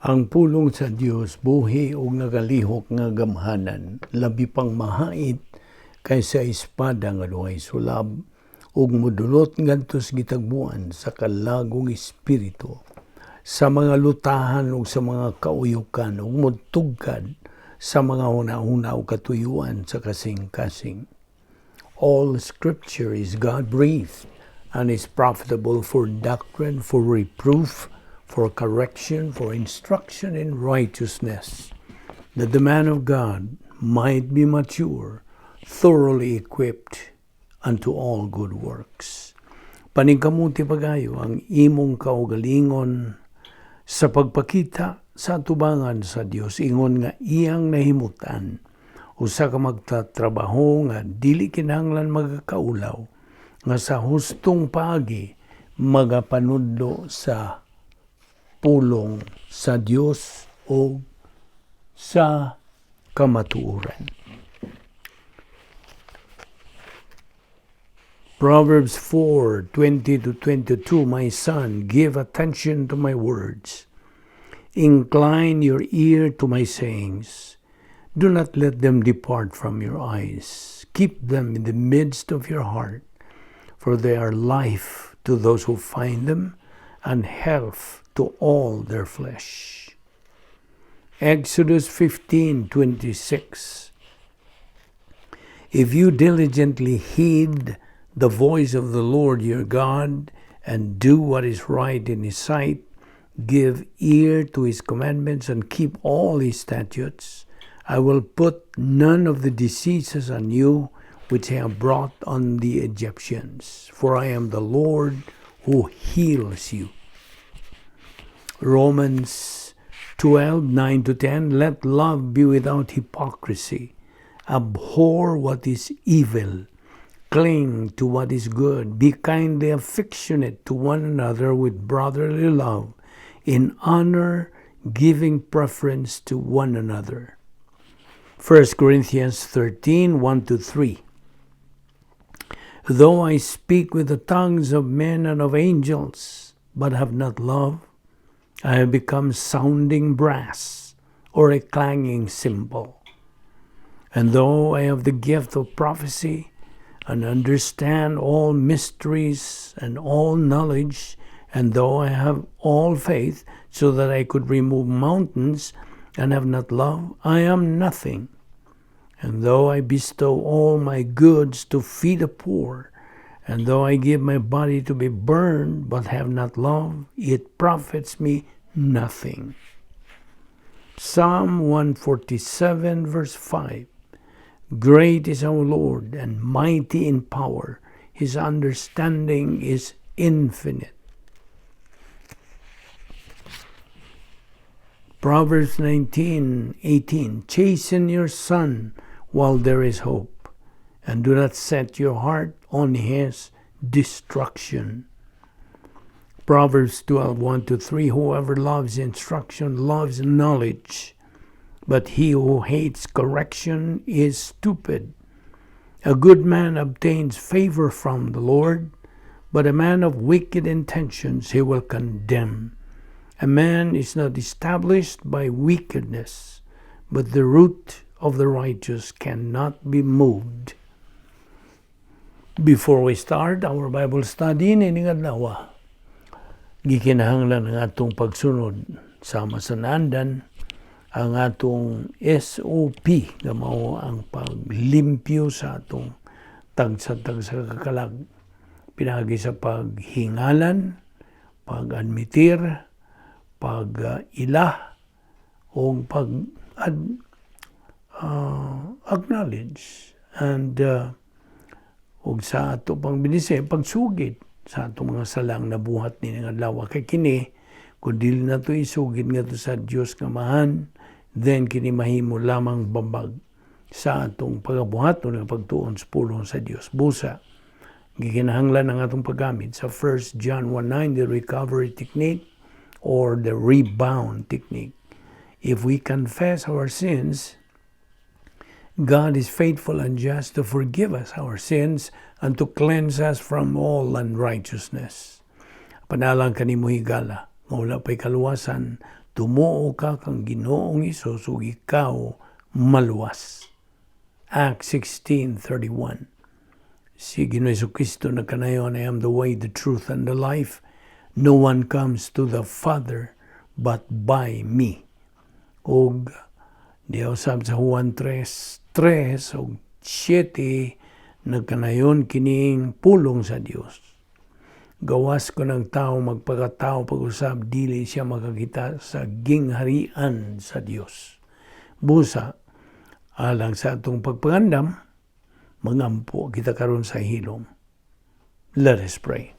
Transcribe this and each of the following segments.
Ang pulong sa Dios buhi ug nagalihok nga gamhanan, labi pang mahait kaysa espada nga duhay sulab ug modulot ngadtos gitagbuan sa kalagong espiritu, sa mga lutahan ug sa mga kauyukan ug modtugkad sa mga hunahuna ug katuyuan sa kasing-kasing. All Scripture is God-breathed and is profitable for doctrine, for reproof, for correction, for instruction in righteousness, that the man of God might be mature, thoroughly equipped unto all good works. Paningkamuti pagayo ang imong kaugalingon sa pagpakita sa atubangan sa Dios, ingon nga iyang nahimutan, usa ka magtatrabaho nga dili kinahanglan magakaulaw, nga sa hustong paagi magapanudlo sa pulong sa Dios o sa kamatuoran. Proverbs 4:20-22, My son, give attention to my words. Incline your ear to my sayings. Do not let them depart from your eyes. Keep them in the midst of your heart, for they are life to those who find them, and health to all their flesh. Exodus 15:26. If you diligently heed the voice of the Lord your God, and do what is right in his sight, give ear to his commandments, and keep all his statutes, I will put none of the diseases on you which I have brought on the Egyptians, for I am the Lord who heals you. Romans 12:9-10, Let love be without hypocrisy. Abhor what is evil. Cling to what is good. Be kindly affectionate to one another with brotherly love, in honor, giving preference to one another. 1 Corinthians 13:1-3. Though I speak with the tongues of men and of angels, but have not love, I have become sounding brass or a clanging cymbal. And though I have the gift of prophecy and understand all mysteries and all knowledge, and though I have all faith so that I could remove mountains and have not love, I am nothing. And though I bestow all my goods to feed the poor, and though I give my body to be burned, but have not love, it profits me nothing. Psalm 147, verse 5. Great is our Lord, and mighty in power. His understanding is infinite. Proverbs 19:18. Chasten your son while there is hope, and do not set your heart on his destruction. Proverbs 12:1-3. Whoever loves instruction loves knowledge, but he who hates correction is stupid. A good man obtains favor from the Lord, but a man of wicked intentions he will condemn. A man is not established by wickedness, but the root of the righteous cannot be moved. Before we start our Bible study, nining adlaw, gikinahanglan ang atong pagsunod sama sa naandan ang atong SOP nga mao ang paglimpyo sa atong tagsa-tagsa kakalag, pinagi sa paghingalan, pag-admitir, pag-ilah o pag-acknowledge, and og sa ato pang binise pagsugid sa atong mga salang na buhat ni nga adlaw. Kay kini kung dili na to isugid nga to sa Dios nga mahan, then kini mahimo lamang babag sa atong pagabuhat o nga pagtuon sa pulong sa Dios. Busa gikinahanglan ang atong paggamit sa 1 John 1:9, the recovery technique or the rebound technique. If we confess our sins, God is faithful and just to forgive us our sins and to cleanse us from all unrighteousness. Panalang kanimo higala, mawala pa'y kaluwasan, tumuo ka kang Ginoong Hesus ug ikaw maluwas. Acts 16:31. Si Ginoong Jesucristo nagkanayon, I am the way, the truth, and the life. No one comes to the Father but by me. Og diyaw sab sa Juan 3:3 og 7, nagkanayon kining pulong sa Dios. Gawas ko ng tao magpakatao pag-usab, dili siya makakita sa gingharian sa Dios. Busa, alang sa atong pagpangandam, mangampo kita karon sa hilom. Let us pray.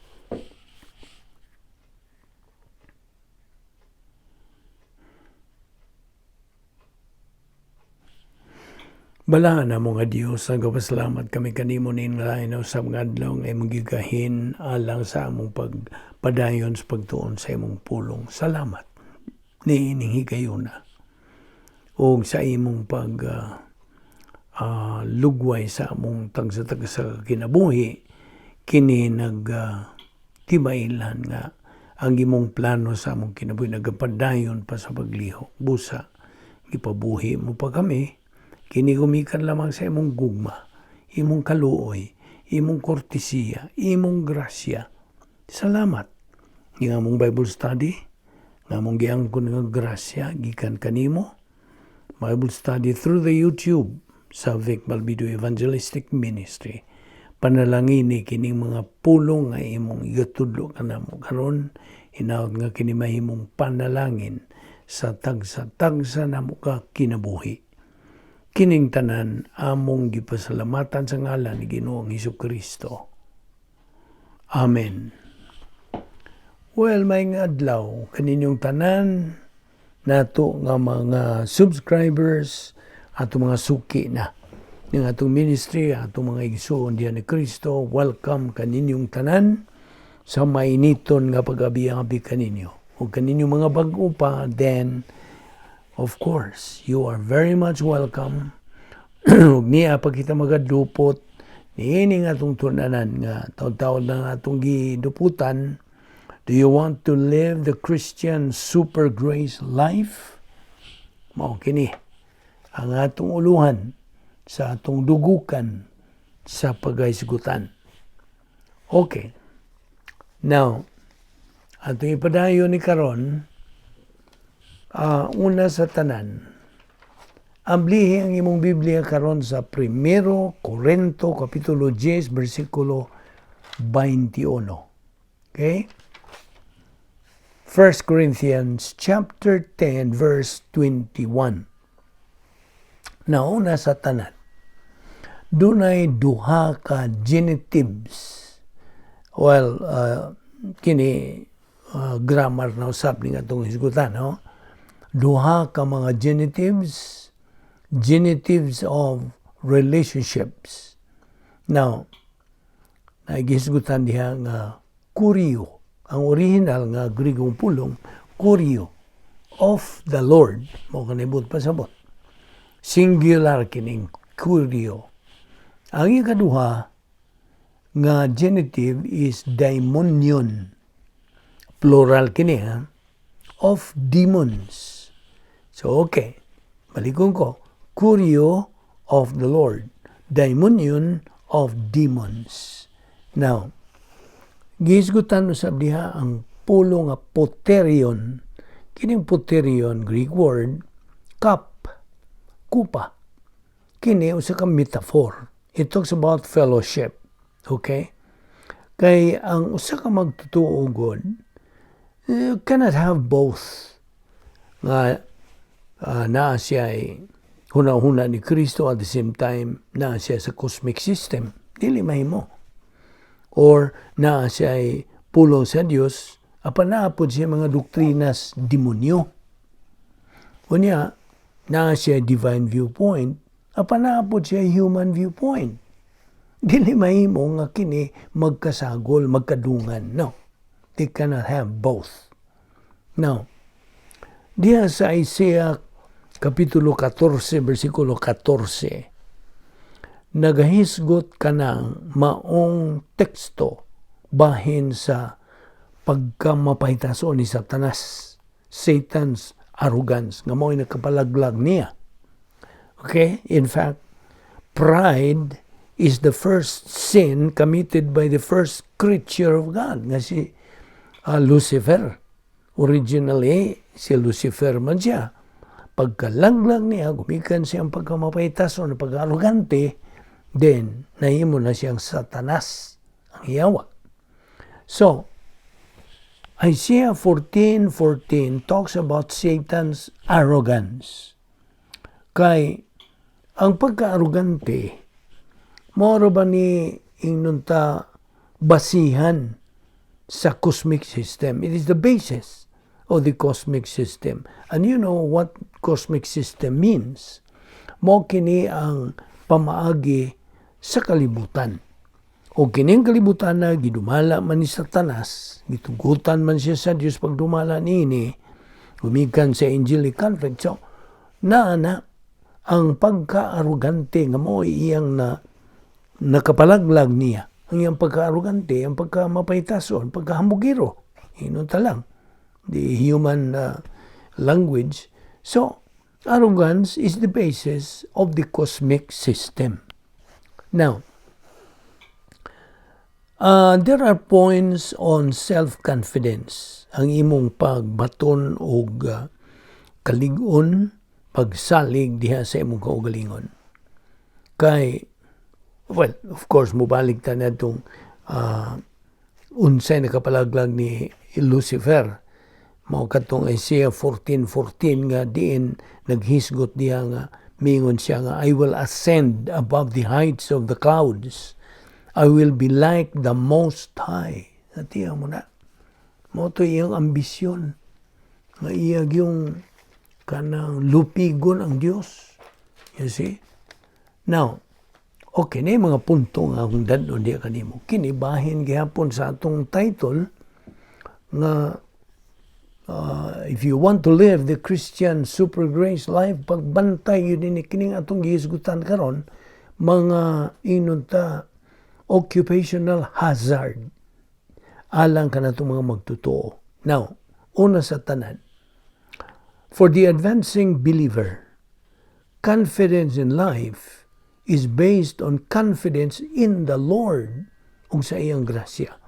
Bala na mo nga Dios, nagpasalamat kami kanimo nin lain sa mga adlaw nga imong gigahin alang sa among pagpadayon sa pagtuon sa imong pulong. Salamat ni ining higayuna o sa imong lugway sa among tagsa-tagsa sa kinabuhi, kini tibailan nga ang imong plano sa among kinabuhi nagapadayon pa sa pagliho. Busa, gipabuhi mo pa kami, kini gumikan lamang sa imong gugma, imong kaluoy, imong kortesiya, imong grasya. Salamat. Nga among Bible study, nga among giangkon nga grasya, gikan kanimo. Bible study through the YouTube sa Balbido Evangelistic Ministry. Panalangin ni kining mga pulong nga imong igatudlo kanamo karon, hinaot nga kini mahimong panalangin sa tagsa-tagsa namo ka kinabuhi. Kining tanan among gipasalamatan sa ngalan ni Ginoong Hesukristo. Amen. Well, may adlaw kaninyong tanan nato nga mga subscribers ato mga suki na ng atong ministry, atong mga igsoon diyan ni Kristo. Welcome kaninyong tanan sa mainiton nga pag-abi-abi kaninyo. O kaninyong mga bag-o pa, then of course, you are very much welcome. Ug niya pa kita magadupot niini nga atong tunanan nga taon-taon na atong giduputan. Do you want to live the Christian super grace life? Mao kini ang atong uluhan sa atong dugukan sa pagaysgutan. Okay. Now, atong ipadayon ni karon, una sa tanan, amblihi ang imong Biblia karon sa 1 Korinto kapitulo 10 bersikulo 21. Okay? 1 Corinthians chapter 10 verse 21. Nauna sa tanan, dunay duha ka genitives. Well, kini grammar na usab ni atong hisgutan, no? Duha ka mga genitives of relationships. Now, nagisgutan diha nga kurio. Ang original nga Grigong pulong, kurio, of the Lord. Mo kanibot pasabot. Singular kining kurio. Ang ikaduha nga genitive is daimonion. Plural kini, of demons. So, okay. Balikon ko. Kurio of the Lord. Daimonion of demons. Now, gisgutan usab diha ang pulo nga poterion. Kining poterion, Greek word, cup, kupa. Kini usa ka metaphor. It talks about fellowship. Okay? Kay ang usa ka magtutuo God, you cannot have both. Nga naa siya ay huna-huna ni Kristo at the same time naa siya sa cosmic system. Dili mahimo. Or naa siya ay pulong sa Dios, apan naapod siya mga doktrinas demonyo. Unya, naa siya divine viewpoint, apan naapod siya human viewpoint. Dili mahimo nga kini magkasagol, magkadungan. No. They cannot have both. Now, diha sa Isaiah kapitulo 14, versikulo 14, nagahisgot ka ng maong teksto bahin sa pagkamapahitason ni Satanas, Satan's arrogance nga mo'y nakapalaglag niya. Okay? In fact, pride is the first sin committed by the first creature of God, nga si Lucifer. Originally, si Lucifer man siya. Pagkalaglag niya, gumikan siyang pagkamapaitas o pag-arrogante, then nahimo na siyang Satanas, ang hiyawa. So, Isaiah 14:14 talks about Satan's arrogance. Kay, ang pagka-arrogante, moro ba ni inunta basihan sa cosmic system? It is the basis of the cosmic system. And you know what cosmic system means? Mo kini ang pamaagi sa kalibutan. O kining kalibutan na gidumala man ni Satanas, gitugutan man siya sa Dios pag dumala niini, gumikan sa angelic conflict. So, ang pagka-arrogante nga mo iyang nakapalaglag niya. Ang iyang pagka-arrogante, ang pagka-mapaytason, pagka-hambugiro. Hinunta lang. The human language. So, arrogance is the basis of the cosmic system. Now, there are points on self-confidence. Ang imong pagbaton o kalig-on, pagsalig diha sa imong kaugalingon. Kay, well, of course, mubalik ta na itong unsay nakapalaglag ni Lucifer. Mao katong Isaiah 14:14 nga diin naghisgot diha nga mingon siya nga, I will ascend above the heights of the clouds. I will be like the Most High. Natiya mo na. Mo to iyang ambisyon. Nga iyag yung kanang lupigon ang Dios. You see? Now, okay na yung mga punto nga kung dadon diya kanimo. Kinibahin gihapon sa atong title nga if you want to live the Christian super grace life, pagbantay yun din kining atong gihisgutan karon, mga inunta occupational hazard alang ka na itong mga magtotoo. Now, una sa tanan, for the advancing believer, confidence in life is based on confidence in the Lord ug sa iyang grasya.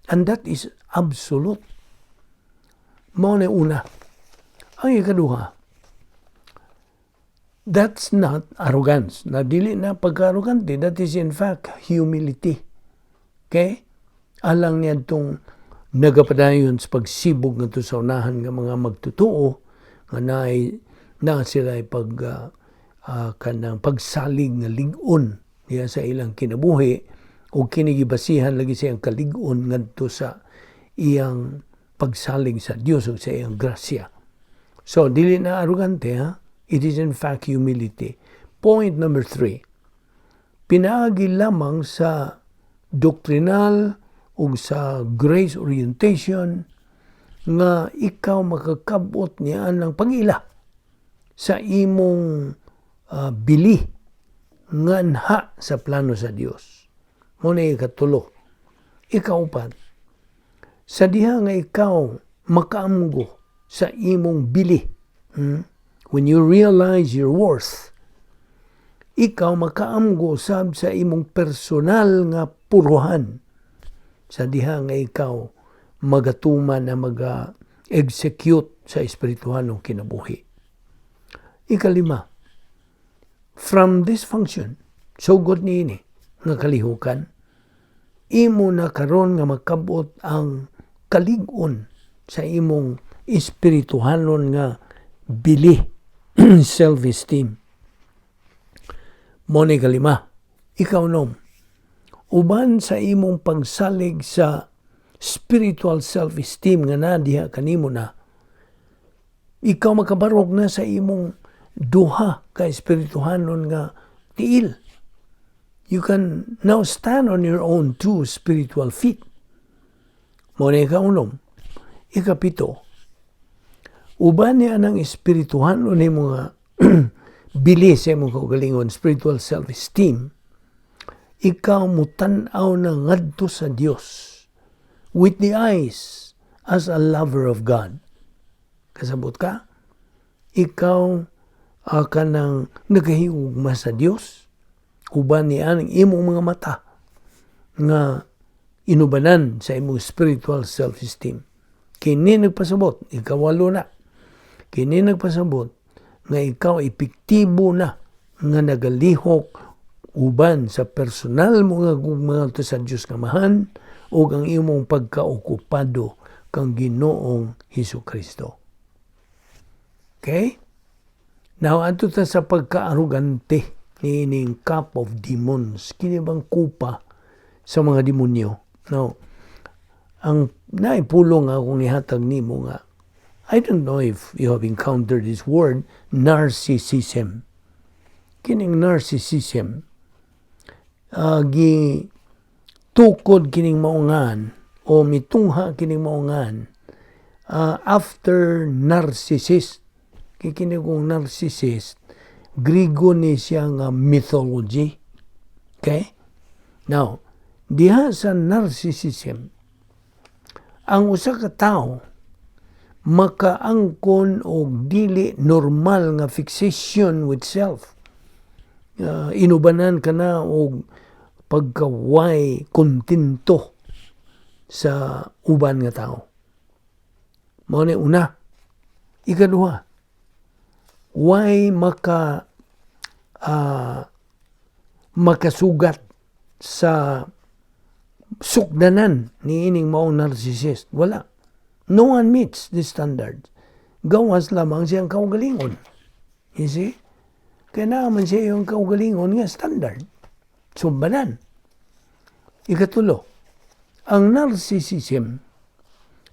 And that is absolute. Mao na una. Ang ikaduha, that's not arrogance. Na dili na pagka-arrogante, that is in fact humility. Okay? Alang niya itong nagapadayon sa pagsibog nga sa unahan ng mga magtutuo, nga na sila ay kanang pagsalig nga lig-on diya sa ilang kinabuhi o kinigibasihan lagi sa iyang kalig-on ngadto sa iyang pagsalig sa Dios o sa iyang grasya. So, dili na arrogante, ha? It is in fact humility. Point number 3. Pinaagi lamang sa doctrinal o sa grace orientation nga ikaw makakabot niya ng pag-ila sa imong bili nga nha sa plano sa Dios. Muna ikatulo. Ikaupat, sa diha nga ikaw makaamgo sa imong bili, when you realize your worth, ikaw makaamgo sab sa imong personal nga puruhan, sa diha nga ikaw magatuman na mag-execute sa espirituhanong kinabuhi. Ikalima, from this function, so good niini nga kalihukan, imo na karon nga makabot ang kalig-on sa imong espirituhanon nga bili, self-esteem. Mo ni kalima, ikaw nom, uban sa imong pagsalig sa spiritual self-esteem nga na diha kanimo na, ikaw makabarog na sa imong duha ka espirituhanon nga tiil. You can now stand on your own two spiritual feet. Mo na ikaunom. Ikapito, uban niya ng espirituhanon ni mga bili sa imong kaugalingon, spiritual self-esteem, ikaw mutanaw na ngadto sa Dios with the eyes as a lover of God. Kasabot ka? ikaw ka nang nagahigugma sa Dios, uban niya ang imong mga mata nga inubanan sa imong spiritual self-esteem. Kini nagpasabot, ikawalo na. Kini nagpasabot nga ikaw epektibo na nga nagalihok uban sa personal mo nga gugma to sa Dios nga mahan o ang imong pagkaokupado kang Ginoong Hesukristo. Okay? Now, ato ta sa pagkaarugante ni ining cup of demons. Kini bang kupa sa mga demonyo? Now, ang naipulong nga kung ihatag nimo nga, I don't know if you have encountered this word, narcissism. Kining narcissism, tukod kining maungan o mitungha kining maungan after narcissist. Kikinig kong narcissist, Grigo ni siya nga mythology. Okay? Now, diha sa narcissism, ang usa ka tao makaangkon og dili normal nga fixation with self. Inubanan ka na og pagkaway kontento sa uban nga tao. Mao ni una. Ikaduha, way makasugat sa sukdanan ni ining maong narcissist. Wala. No one meets the standards. Gawas lamang siyang kaugalingon. You see? Kaya naman siya yung kaugalingon nga standard. Sumbanan. Ikatulo, ang narcissism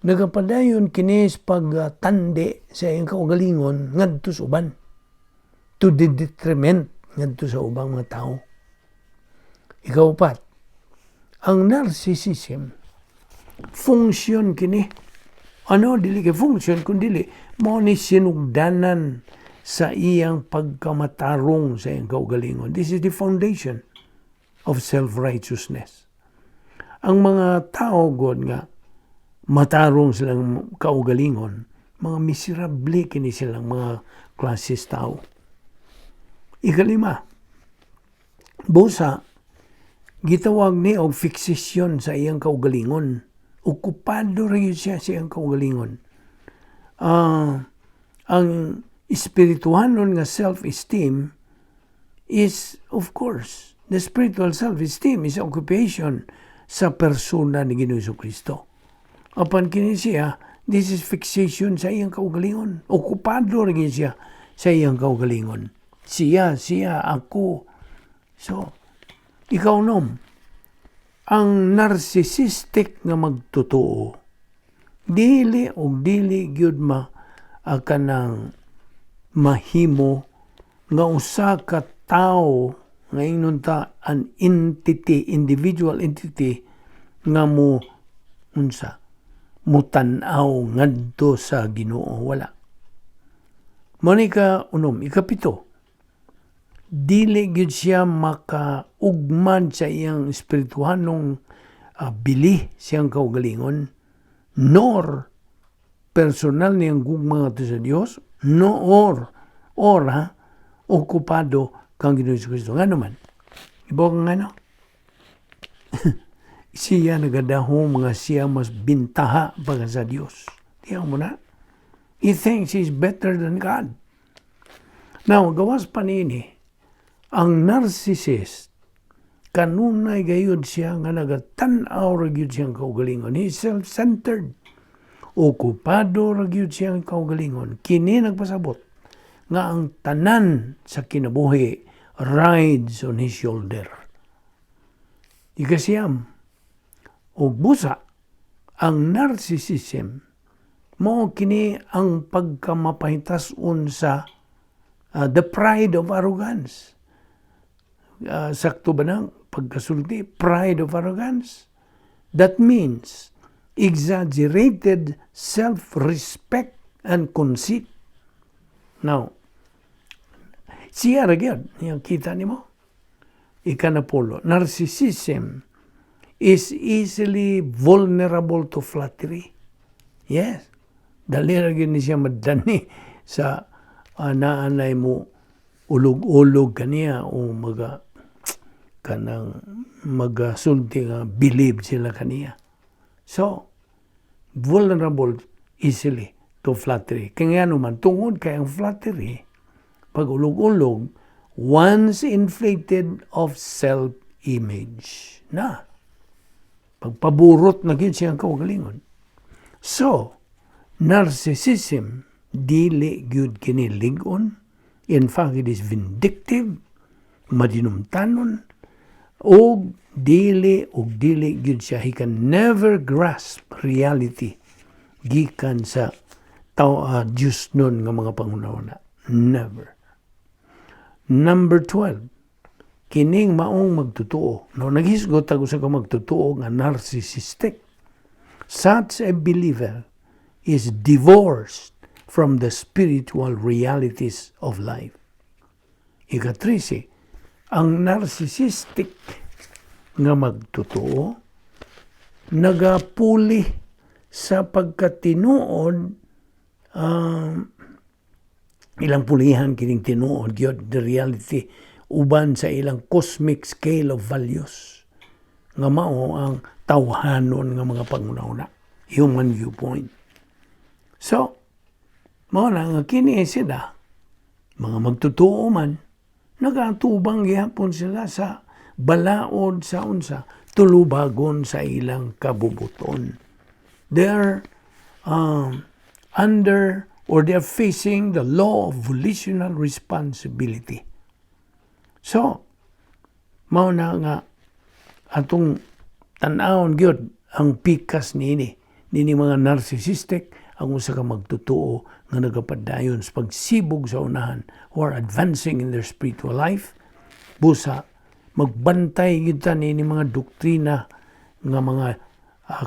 nagapadayon kinis pagtande sa iyang kaugalingon ngadto sa uban, to the detriment ngadto sa ubang mga tao. Ikaupat, ang narcissism function kini dili kay function kundi mao ni sinugdanan sa iyang pagkamatarong sa iyang kaugalingon. This is the foundation of self-righteousness. Ang mga tao god nga matarong silang kaugalingon, mga miserable kini silang mga klases tao. Ikalima, busa, gitawag ni og fixation sa iyang kaugalingon. Okupado rin siya sa iyang kaugalingon. Ang espirituhanon nga self-esteem is, of course, the spiritual self-esteem is occupation sa persona ni Ginoong Jesucristo. Apan kini siya, this is fixation sa iyang kaugalingon. Okupado rin siya sa iyang kaugalingon. Siya, ako. So, ikaw nom, ang narcissistic nga magtotoo, dili gyud kanang mahimo nga usa ka tao nga ingnon ta an entity, individual entity nga mutanaw ngadto sa Ginoo. Wala. Monica unom, ikapito, dili gyud siya makaugman sa iyang espirituhanong bili siyang kaugalingon, nor personal niyang gugma nga sa Dios, nor okupado kang Ginoong Jesucristo. Nga naman, ibaw kang ano? Siya nagadaho mga siya mas bintaha baga sa Dios. Tiyan mo na? He thinks he's better than God. Now, gawas pa nini, ang narcissist, kanunay gayud siya nga nagatanaw ragyud siyang kaugalingon. He's self-centered. Okupado ragyud siyang kaugalingon. Kini nagpasabot nga ang tanan sa kinabuhi rides on his shoulder. Ikasiyam, o busa, ang narcissism, mao kini ang pagkamapahitas-on sa the pride of arrogance. Sakto ba nang pagkasulti? Pride of arrogance. That means exaggerated self-respect and conceit. Now, siya ragyod, yung kita ni mo, ikanapulo, narcissism is easily vulnerable to flattery. Yes. Dali ragyod ni siya madani sa naanay mo ulog-ulog kaniya o magasulti nga believe sila kaniya. So, vulnerable easily to flattery. Kaya naman, tungod kay ang flattery, pag ulog-ulog, once inflated of self-image na. Pagpaburot na yun siyang kaugalingon. So, narcissism, dili gyud kini ligon. In fact, it is vindictive, madinumtanon, o dili gyud siya. He can never grasp reality gikan sa Diyos nun nga mga pangunahuna. Never. Number 12, kining maong magtutuo. No, naghisgot ako sa magtutuo nga narcissistic. Such a believer is divorced from the spiritual realities of life. Ika-13, ang narcissistic nga magtutuo nagapuli sa pagkatinuod ilang pulihan kining tinuod gyud the reality uban sa ilang cosmic scale of values nga mao ang tawhanon nga mga pangunahuna, human viewpoint. So, mao na nga kini sila mga magtutuo man nagatubang gyapon sila sa balaod sa unsa tulubagon sa ilang kabubuton. They're under or they're facing the law of volitional responsibility. So, mao na nga atong tan-awon gyud ang pikas nini mga narcissistic ang usa ka magtutuo nga nagapadayon sa pagsibog sa unahan who are advancing in their spiritual life. Busa magbantay gyud ta nini mga doktrina nga mga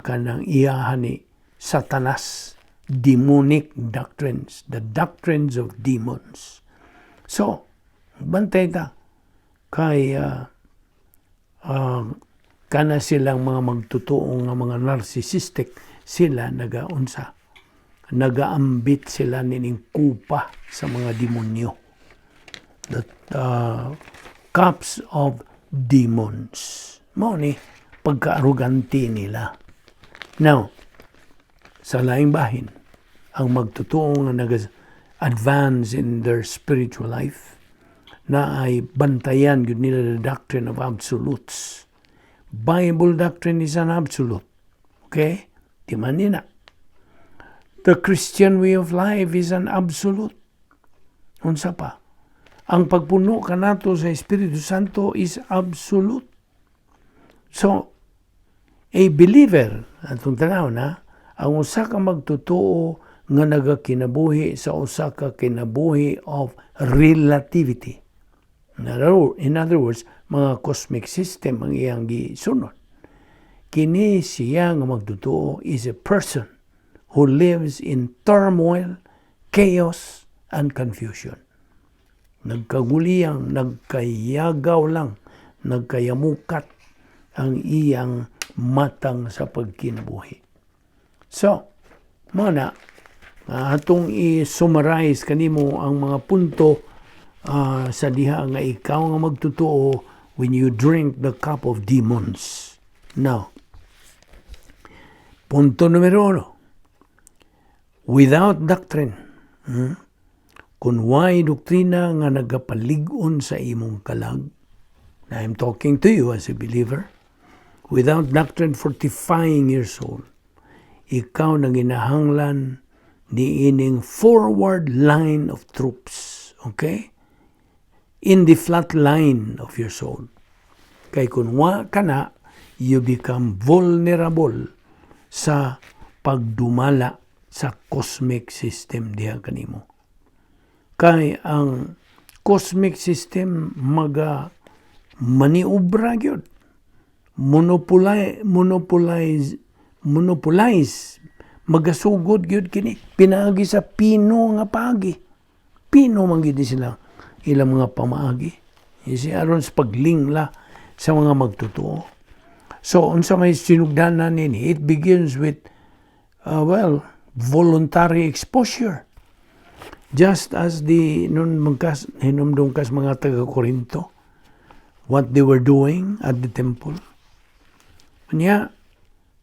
kanang iyahan ni Satanas, demonic doctrines, the doctrines of demons. So, bantay ta kay kana silang mga magtutuo nga mga narcissistic, sila nagaambit sila nining kupa sa mga demonyo. The cups of demons. Mao ni pagka-arrogante nila. Now, sa laing bahin, ang magtutuo nga nag-advance in their spiritual life na ay bantayan gyud nila the doctrine of absolutes. Bible doctrine is an absolute. Okay? Di man nina. The Christian way of life is an absolute. Unsa pa? Ang pagpuno kanato sa Espiritu Santo is absolute. So, a believer, atong tanaw na, ang usa ka magtutuo nga nagakinabuhi sa usa ka kinabuhi of relativity. In other words, mga cosmic system ang iyang gisunod. Kini siya nga magtutuo is a person who lives in turmoil, chaos, and confusion. Nagkaguliyang, nagkayagaw lang, nagkayamukat ang iyang matang sa pagkinabuhi. So, mana, atong i-summarize kanimo ang mga punto sa diha nga ikaw nga magtutuo when you drink the cup of demons. Now, punto numero 1, without doctrine, kung why doktrina nga nagapalig-on sa imong kalag, na I'm talking to you as a believer, without doctrine fortifying your soul, ikaw na ginahanglan ni ining forward line of troops, okay? In the flat line of your soul. Kay kung wa ka na, you become vulnerable sa pagdumala sa cosmic system diha kanimo. Kay ang cosmic system maniubra gyud, monopolize, magasugod gyud kini, pinaagi sa pino nga paagi. Pino man gyud sila ilang mga pamaagi. Isi aron sa paglingla sa mga magtutuo. So unsa may sinugdanan nini, it begins with voluntary exposure. Just as nun hinumdum kas mga taga-Korinto, what they were doing at the temple. Kanya,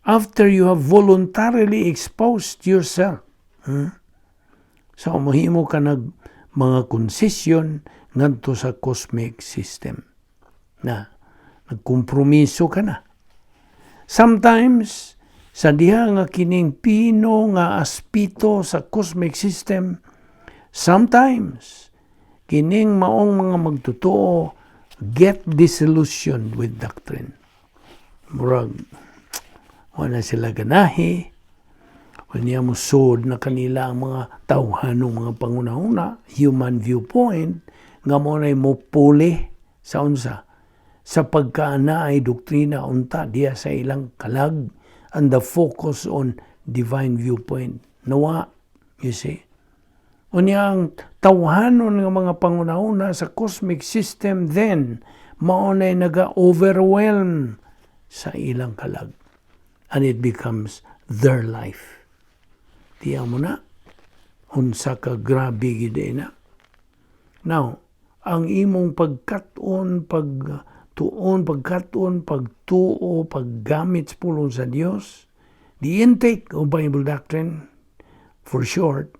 after you have voluntarily exposed yourself, so mahimo ka mga concession ngadto sa cosmic system na nagkompromiso ka na. Sometimes, sa diha nga kining pino nga aspito sa cosmic system, sometimes, kining maong mga magtotoo get disillusioned with doctrine. Murag, wala sila ganahi, kanya mo sod na kanila ang mga tawhanong mga pangunahuna, human viewpoint, nga mo na mo puli sa unsa. Sa pagkaana ay doktrina unta diya sa ilang kalag, and the focus on divine viewpoint. Nawa, you see. Unya ang tawhanon ng mga pangunahuna sa cosmic system then, maunay naga-overwhelm sa ilang kalag. And it becomes their life. Tiya mo na, unsa ka grabe gid na. Now, ang imong pagtuo, paggamit sa pulong sa Dios, the intake of Bible doctrine, for short,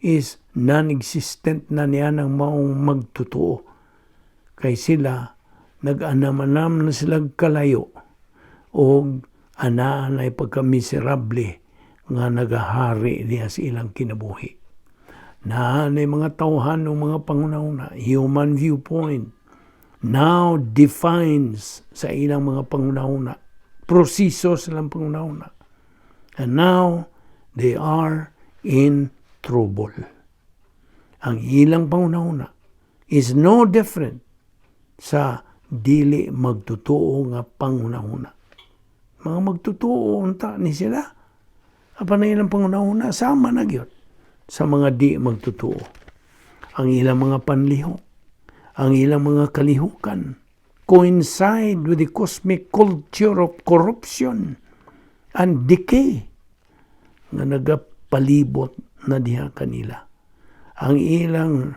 is non-existent na niya ng maong magtutuo. Kay sila, nag-anam-anam na silang kalayo o anaan ay pagka-miserable nga nagahari niya sa ilang kinabuhi. Na mga tawhan ng mga pangunahuna, human viewpoint, now defines sa ilang mga pangunahuna, proseso silang pangunahuna. And now, they are in trouble. Ang ilang pangunahuna is no different sa dili magtutuo nga pangunahuna. Mga magtutuo unta ni sila. Apa na ilang pangunahuna, sama na gyud sa mga di magtutuo. Ang ilang mga panlihok, ang ilang mga kalihukan coincide with the cosmic culture of corruption and decay nga nagapalibot na diha kanila. Ang ilang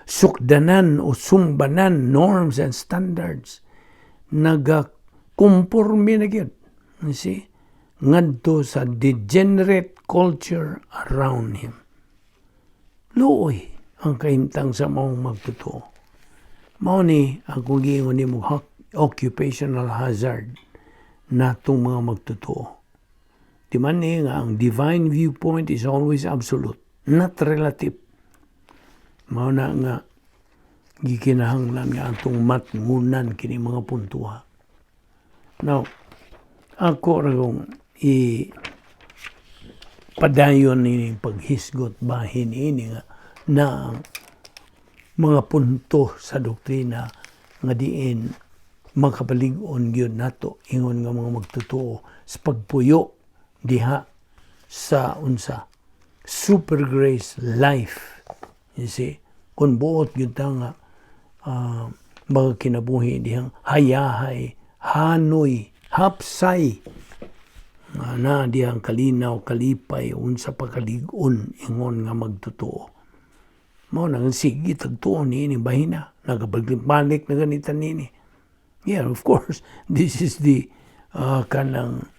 sukdanan o sumbanan, norms and standards, nagakumporme na gyud. You see? Ngadto sa degenerate culture around him. Luoy ang kahimtang sa maong magtutuo. Mao ni ang kugingon ni mo occupational hazard natong mga magtutuo. Di man ni nga ang divine viewpoint is always absolute, not relative. Mao na nga gikinahanglan nga atong matngunan kini mga puntuha. Now, ako ragong padayon ni paghisgot bahin ini nga na mga punto sa doktrina nga diin makapalig-on gyud nato ingon nga mga magtutuo sa pagpuyo diha sa unsa super grace life. You see, kung buot gyud ta nga mga kinabuhi dihang hayahay, hanoy, hapsay na diyang kalinaw, kalipay, unsa pagkalig-on ingon nga magtutuo. Mao nang sige tagtuo niini bahina, nagabalik na ganitan niini. Yeah, of course, this is the kanang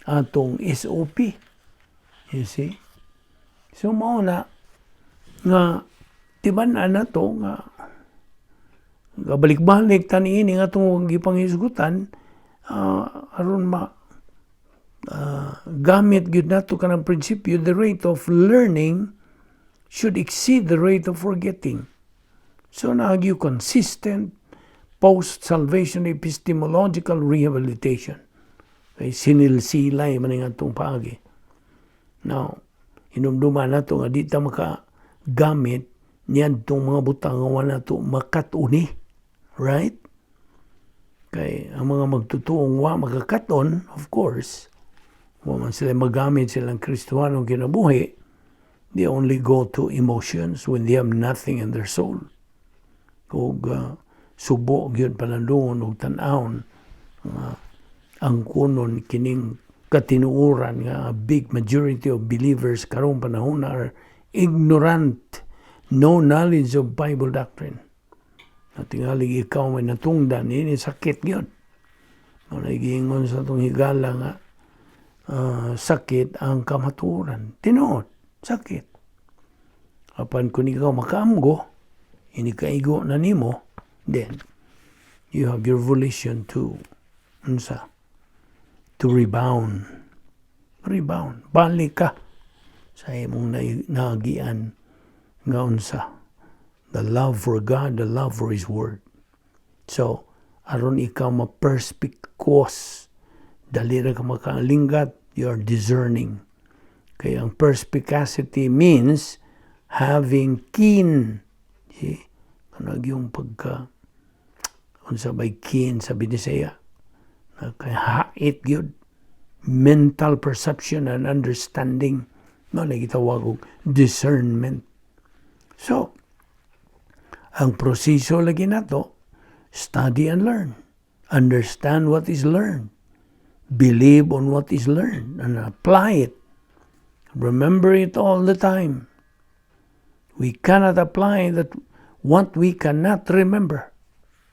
atong SOP. You see? So mao na nga tiban-an na to nga gabalik-balik ta niini nga atong gipanghisgutan aron gamit gyud nato kanang prinsipyo, the rate of learning should exceed the rate of forgetting. So naagyo consistent post-salvation epistemological rehabilitation. Kay sinilsilay man nga itong paagi. Now, hinumduman na ito nga di ta makagamit niyan itong mga butang nga wala ito makatuni. Right? Kay ang mga magtutuong makakaton, of course, man sila magamit silang Kristohanong kinabuhi, they only go to emotions when they have nothing in their soul. Kung subo yun palandungon o tanahon, ang kunon kining katinuuran nga a big majority of believers karong panahon are ignorant, no knowledge of Bible doctrine. Tingali ikaw may natungdan, ini sakit yun. Nagiingon sa itong higala nga, sakit ang kamaturan. Tinuod, sakit. Apan kung ikaw makaamgo, ini kaigo na nimo, then you have your volition to rebound. Balik ka sa imong naagian nga unsa. The love for God, the love for His Word. So, aron ikaw ma-perspicuous, dali ra ka makalinggat, you are discerning. Kaya ang perspicacity means having keen. See? Ano yung pagka, unsa bay keen sa Bisaya? Hait yun. Mental perception and understanding. Nagitawag og discernment. So, ang proseso lagi nato, study and learn. Understand what is learned. Believe on what is learned and apply it. Remember it all the time. We cannot apply that what we cannot remember.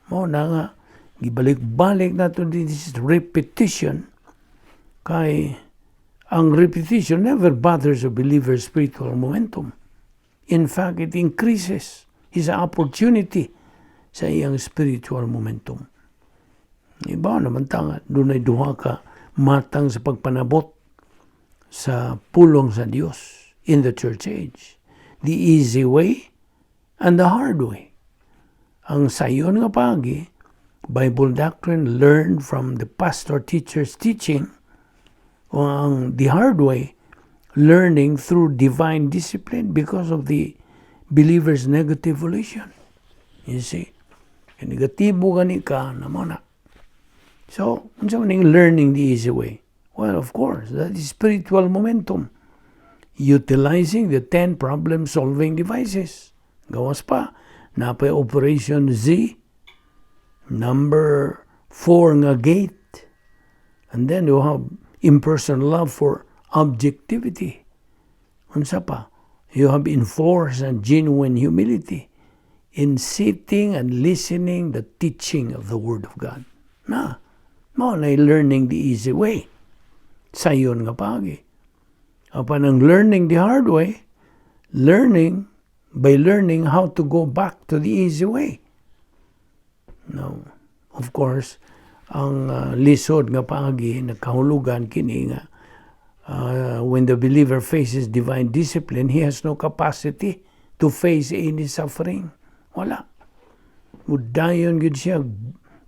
Mo na nga, gibalik-balik nato this repetition. Kay ang repetition never bothers a believer's spiritual momentum. In fact, it increases his opportunity sa iyang spiritual momentum. Iba naman tanga, doon ay duha ka matang sa pagpanabot sa pulong sa Dios in the church age. The easy way and the hard way. Ang sayon nga pagi, Bible doctrine learned from the pastor teacher's teaching, o ang the hard way, learning through divine discipline because of the believer's negative volition. You see? Negatibo gani ka naman na. So, unsa man learning the easy way? Well, of course, that is spiritual momentum. Utilizing the 10 problem-solving devices. Gawas pa, napay Operation Z, number 4 nga gate, and then you have impersonal love for objectivity. Unsa pa? You have enforced and genuine humility in sitting and listening the teaching of the Word of God. Mo na learning the easy way. Sayon nga pagi. Apan ang learning the hard way, by learning how to go back to the easy way. Now, of course, ang lisod nga pagi, nagkahulugan kini nga, when the believer faces divine discipline, he has no capacity to face any suffering. Wala. Udayon gud siya,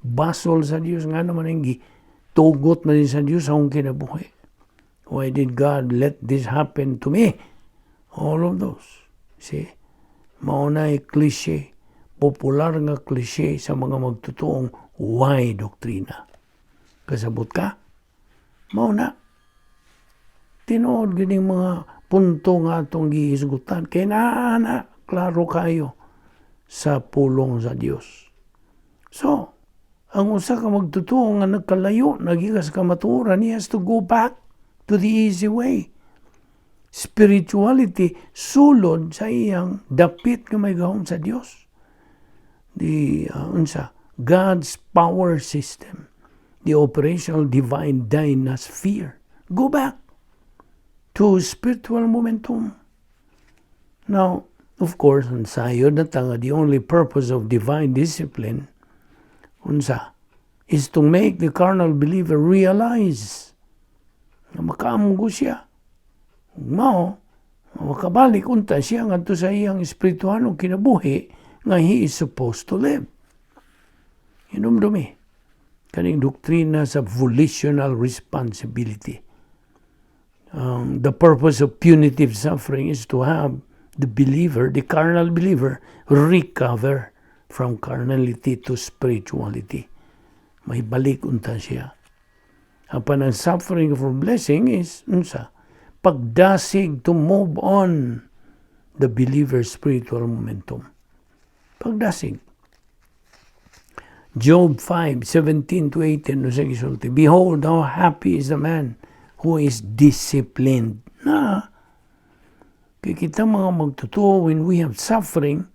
basol sa Dios nga naman ang tugot man sa Dios ang kinabuhi. Why did God let this happen to me? All of those. See? Maunay cliche, popular nga cliche sa mga magtutuong why doktrina. Kasabot ka? Mauna. Tinuod gining mga punto nga atong gihisgutan. Kaya na, klaro kayo sa pulong sa Dios. So, ang usa ka magtutuo nga nagkalayo, nagikas kamaturan, he has to go back to the easy way. Spirituality, sulod sa iyang dapit nga may gahom sa Dios. God's power system, the operational divine dynasphere. Go back to spiritual momentum. Now, of course, ang sayod na tanga, the only purpose of divine discipline, is to make the carnal believer realize na makaamgo siya. Makabalik unta siya ngadto sa iyang espirituhanong kinabuhi nga he is supposed to live. Hinumdumi. Kaning doktrina sa volitional responsibility. The purpose of punitive suffering is to have the believer, the carnal believer, recover from carnality to spirituality. May balik unta siya. Apan ang suffering for blessing is, pagdasig to move on the believer's spiritual momentum. Pagdasig. Job 5:17-18, behold, how happy is the man who is disciplined. Kaya kita mga magtotoo, when we have suffering,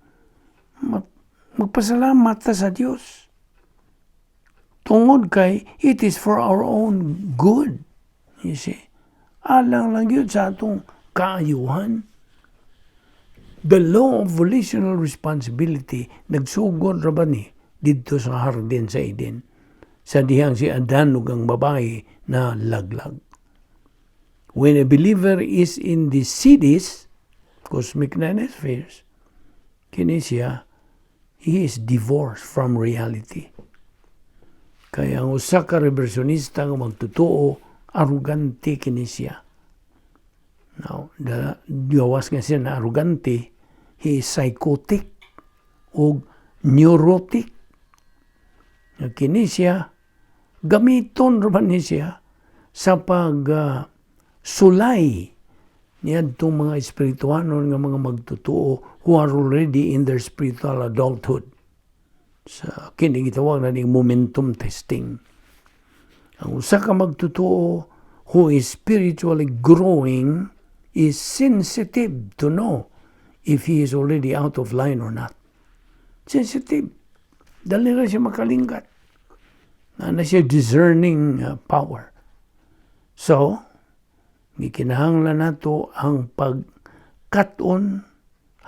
magpasalamat ta sa Diyos. Tungod kay, it is for our own good. You see? Alang lang yun sa atong kaayuhan. The law of volitional responsibility, nagsugod ra ba ni dito sa hardin sa Eden, sa dihang si Adan ug ang babae na laglag. When a believer is in the cities, cosmic spheres, kini siya, he is divorced from reality. Kaya ang usa ka reversionista nga magtotoo, arugante kini siya. Now, gawas nga siya na arugante, he is psychotic o neurotic. Kini siya, gamiton raman ni siya sa sulay niya itong mga espirituanon nga mga magtotoo who are already in their spiritual adulthood. Sa kini gitawag na ning momentum testing. Ang usa ka magtotoo who is spiritually growing is sensitive to know if he is already out of line or not. Sensitive. Dali na siya makalinggat. Na siya discerning power. So, gikinahanglan nato ang pagkaton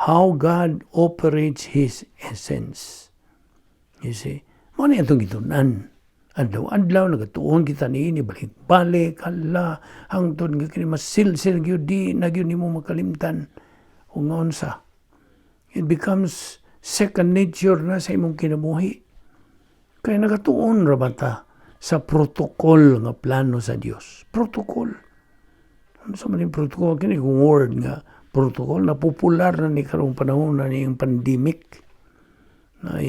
how God operates His essence. You see? Mo na itong gitunan. Adlaw-adlaw, nagatuon kita ni balik-balik, hala, hangtod nga kini masilsil gyud di na gyud nimo makalimtan. O nga unsa. It becomes second nature na sa imong kinabuhi. Kaya nagatuon ra ba ta sa protocol nga plano sa Dios. Protocol. Ano sa maning protocol? Kini kung word nga protocol na popular na ni karong panahon na niyang pandemic na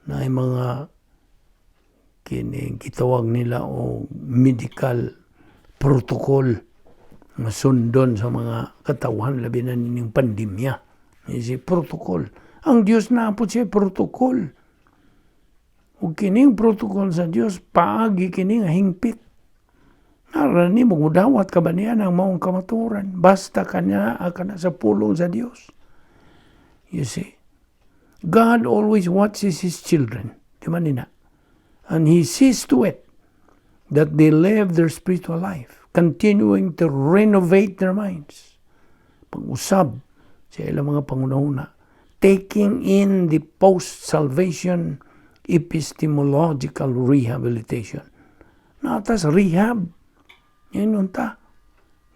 na ay mga gitawag nila o medical protocol na sundon sa mga katawhan labi na nining pandemya. Is protocol. Ang Dios na po siya protocol. Ug kining protocol sa Dios paagi kining hingpit. Narani mo mudawat ka ba niya ng maong kamaturan? Basta kanya na sa pulong sa Dios. You see? God always watches His children. Di man nina? And He sees to it that they live their spiritual life, continuing to renovate their minds. Pag-usab sa ilang mga pangunahuna, taking in the post-salvation epistemological rehabilitation. Natas rehab. Yan nun ta.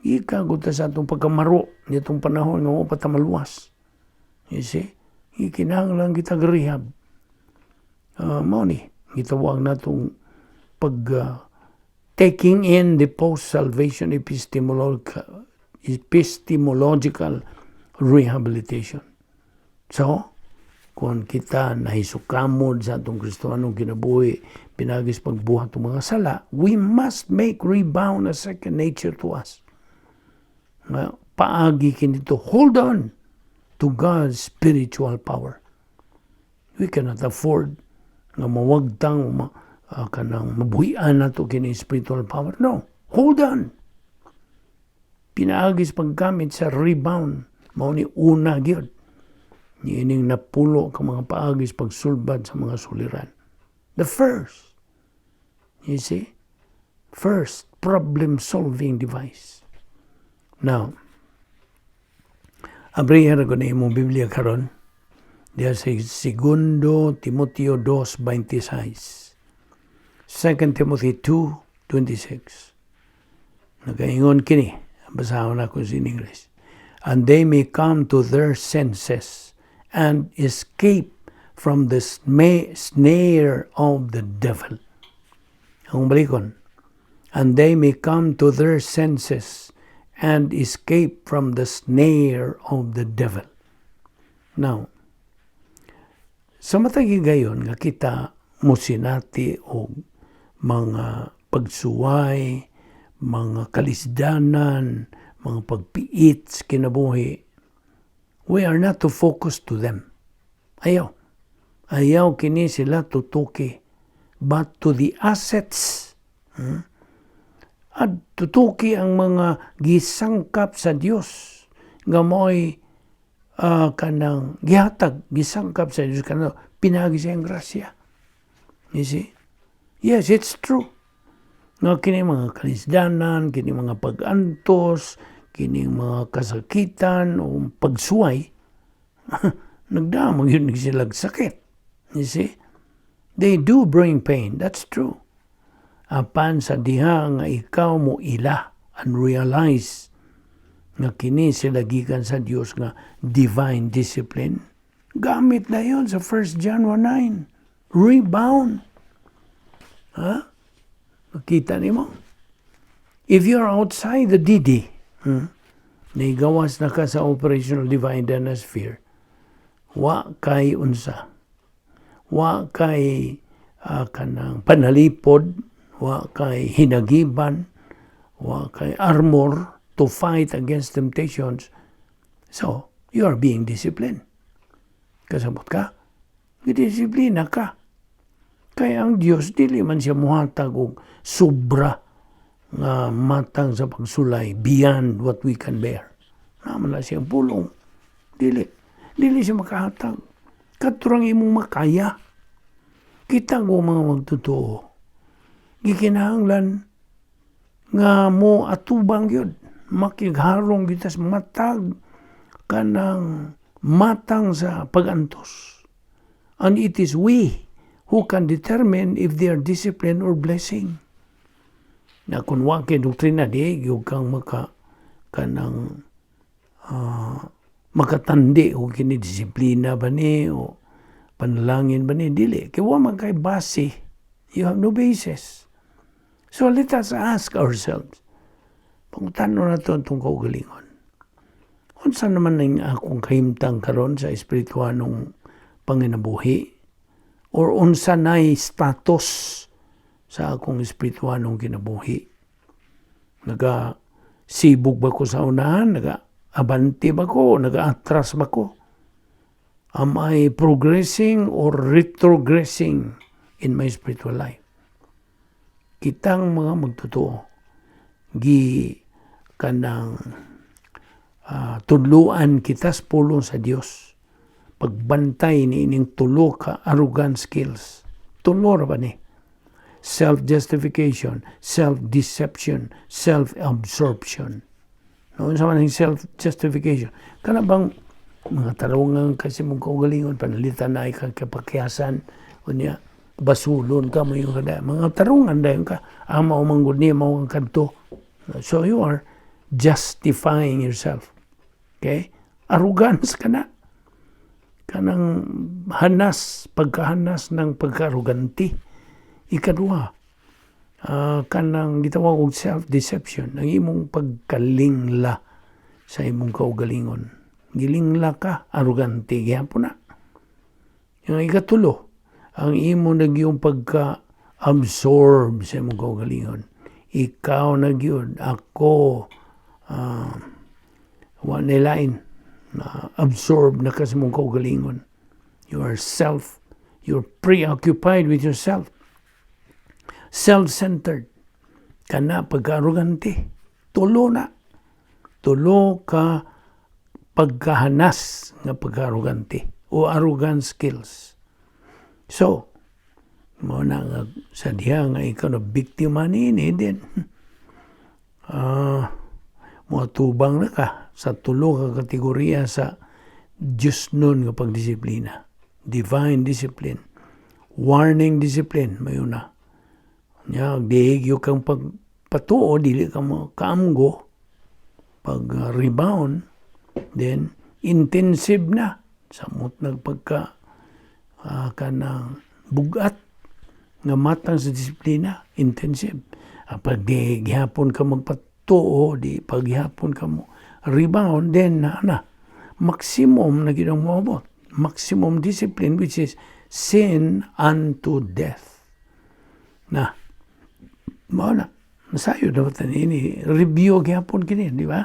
Ikagot sa itong pagkamaro nitong panahon nga mo patamaluwas. You see? Ikinahanglan kita rehab. Mao ni, gitawag na itong taking in the post-salvation epistemological rehabilitation. So, kung kita nahisukamod sa itong Kristoanong kinabuhi, pinagis pagbuhat ng mga sala, we must make rebound a second nature to us. Paagi kinito, hold on to God's spiritual power. We cannot afford nga mawagtang kanang mabuhian nato kini spiritual power. No, hold on. Pinaagis paggamit sa rebound, mao ni una gyud. Niining napulo ka mga paagis pagsulbad sa mga suliran. The first, you see, first problem-solving device. Now, abrihan ko na imong Biblia karon diya sa 2 Timoteo 2:26. 2 Timothy 2:26. Nagaingon kini, basahon ako sa English. And they may come to their senses and escape from the snare of the devil. Ang balikon. And they may come to their senses and escape from the snare of the devil. Now, sa matagi gayon nga kita musinati o mga pagsuway, mga kalisdanan, mga pagpiit sa kinabuhi, we are not to focus to them. Ayaw kini sila tutuki, but to the assets at tutuki ang mga gisangkap sa Dios nga mo'y kanang gihatag gisangkap sa Dios kanang pinagi siyang grasya. You see? Yes, it's true. Nga kini mga kalisdanan, kini mga pag-antos, kini mga kasakitan o pagsuway, nagdamag yun silang sakit. You see? They do bring pain. That's true. Apan sa diha nga ikaw mo ila and realize nga kini sila gikan sa Dios nga divine discipline, gamit na yon sa 1 John 1:9. Rebound. Ha? Makita nimo? If you're outside the DD, naigawas na ka sa operational divine dynasty, wa kay unsa. Wa kay kanang panalipod, wa kay hinagiban, wa kay armor to fight against temptations. So, you are being disciplined. Kasabot ka? Gidisiplina ka. Kaya ang Diyos, dili man siya muhatag og sobra nga matang sa pagsulay beyond what we can bear. Naman na siyang pulong. Dili siya makahatag. Katurang imong makaya. Kita ko mga magtotoo. Gikinahanglan nga mo atubang yun. Makigharong kita sa matag kanang matang sa pagantos. And it is we who can determine if they are discipline or blessing. Na kung wakay doktrina di, yung kang makatandi o kinidisiplina ba ni o panalangin ba ni, dili. Kaya wala kay base. You have no basis. So let us ask ourselves, pangutano na ito itong kaugalingon. Unsa naman na akong kahimtang karon sa espirituanong panginabuhi? Or unsa na'y status sa akong espirituanong kinabuhi? Naga-sibog ba ko sa unahan? Naga-abante ba ko? Naga-atras ba ko? Am I progressing or retrogressing in my spiritual life? Kitang mga magtotoo, kanang tudluan kitas pulong sa Dios. Pagbantay ni ining tulo ka arrogant skills. Tulo ra ba ni? Self-justification, self-deception, self-absorption. Noon sa maning self-justification. Kana bang mga tarungan kasi mong kaugalingon, panalitan na ikang kapakyasan, o niya, basulon ka mo yung kada. Mga tarungan dahil ka, ama o manggod niya, mawang kanto. So you are justifying yourself. Okay? Arrogance ka na. Kanang pagkahanas ng pagka-arroganti. Ikadua, kanang gitawag og self-deception, ang imong pagkalingla sa imong kaugalingon. Gilingla ka, arrogante, gihapon na. Yung ikatulo, ang imo nagyong pagka-absorb sa imong kaugalingon. Ikaw nagyod, ako, wanilain, absorb na ka sa mong kaugalingon. You're preoccupied with yourself. Self-centered. Kana pagka-arrogante. Tulo na. Tulo ka pagkahanas nga pagka-arrogante o arrogant skills. So, mo na nga sa diha nga ikaw na biktima ni din. Matubang na ka sa tulo ka kategorya sa Diyos nun nga pagdisiplina. Divine discipline. Warning discipline. Mayo na. Dihigyo kang pagpatuo, dili ka mo kaamgo. Pag-rebound, then intensive na. Samot nagpagka kanang bugat nga matang sa disiplina, intensive. Pag gihapon ka magpatuo, paghihapon ka mo rebound, then maximum na ginang moabot. Maximum discipline, which is sin unto death. Masayo dapat ini review gihapon kini, di ba?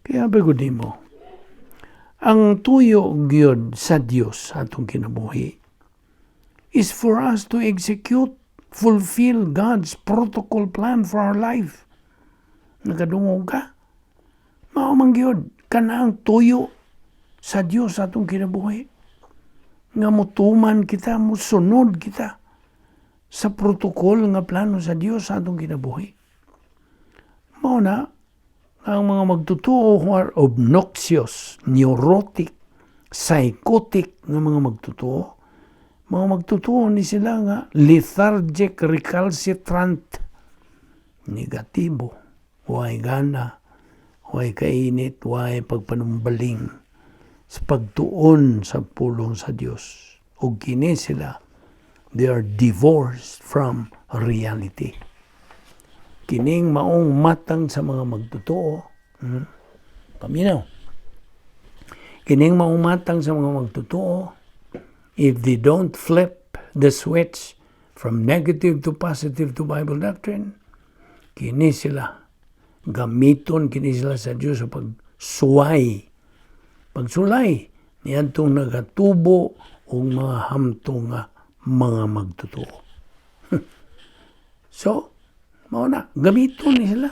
Kaya bagod mo. Ang tuyo gyud sa Dios atong kinabuhi is for us to fulfill God's protocol plan for our life. Nagadungog ka. Mao man gyud kanang tuyo sa Dios sa atong kinabuhi. Nga mutuman kita, musunod kita sa protokol nga plano sa Dios sa atong kinabuhi. Mao na ang mga magtutuo who are obnoxious, neurotic, psychotic nga mga magtutuo. Mga magtutuo ni sila nga lethargic, recalcitrant, negatibo, huwag gana, huwag kainit, huwag pagpanumbaling sa pagtuon sa pulong sa Diyos. O kini sila, they are divorced from reality. Kining maong matang sa mga magtutuo, paminaw. Kining maong matang sa mga magtutuo, if they don't flip the switch from negative to positive to Bible doctrine, kini sila gamiton kini sila sa Diyos sa pagsulay niyadtong nagatubo o mga hamtong mga magtutuo. So, mao na, gamiton ni sila.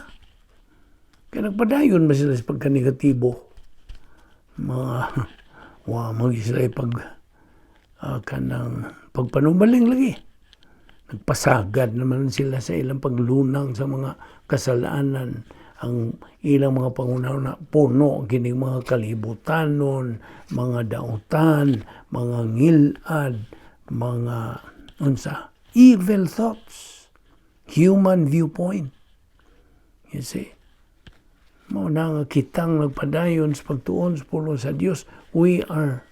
Kaya nagpadayon ba sila sa pagka-negatibo? Mga sila kanang pagpanumbaling lagi. Nagpasagad naman sila sa ilang paglunang sa mga kasalanan. Ang ilang mga pangunaw na puno, kining mga kalibutanon, mga dautan, mga ngilad, mga evil thoughts, human viewpoint. You see? Mao na nga kitang nagpadayon sa pagtuon sa pulo sa Dios, we are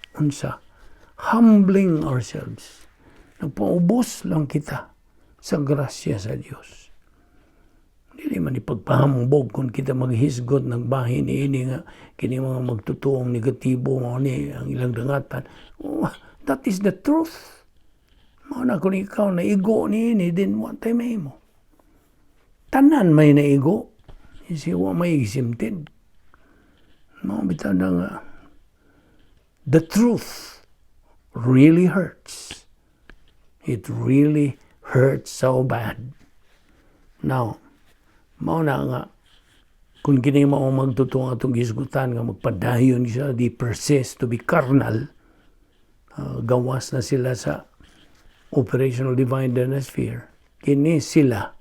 humbling ourselves. Nagpaubos lang kita sa grasya sa Dios. Dili man ipagpahambog kung kita maghisgot ng bahin ini nga kini mga magtutuong negatibo mao ni ang ilang dangatan. That is the truth. Mao na kung ikaw naigo ni ini, then what time mo? Tanan may naigo. Isiwa may exempted. Mao bitaw na nga. The truth really hurts. It really hurts so bad. Now, mao na nga, kung kini mao magtutuong atong gisgutan nga magpadayon siya, they persist to be carnal, gawas na sila sa operational divine dynasty. Kini sila,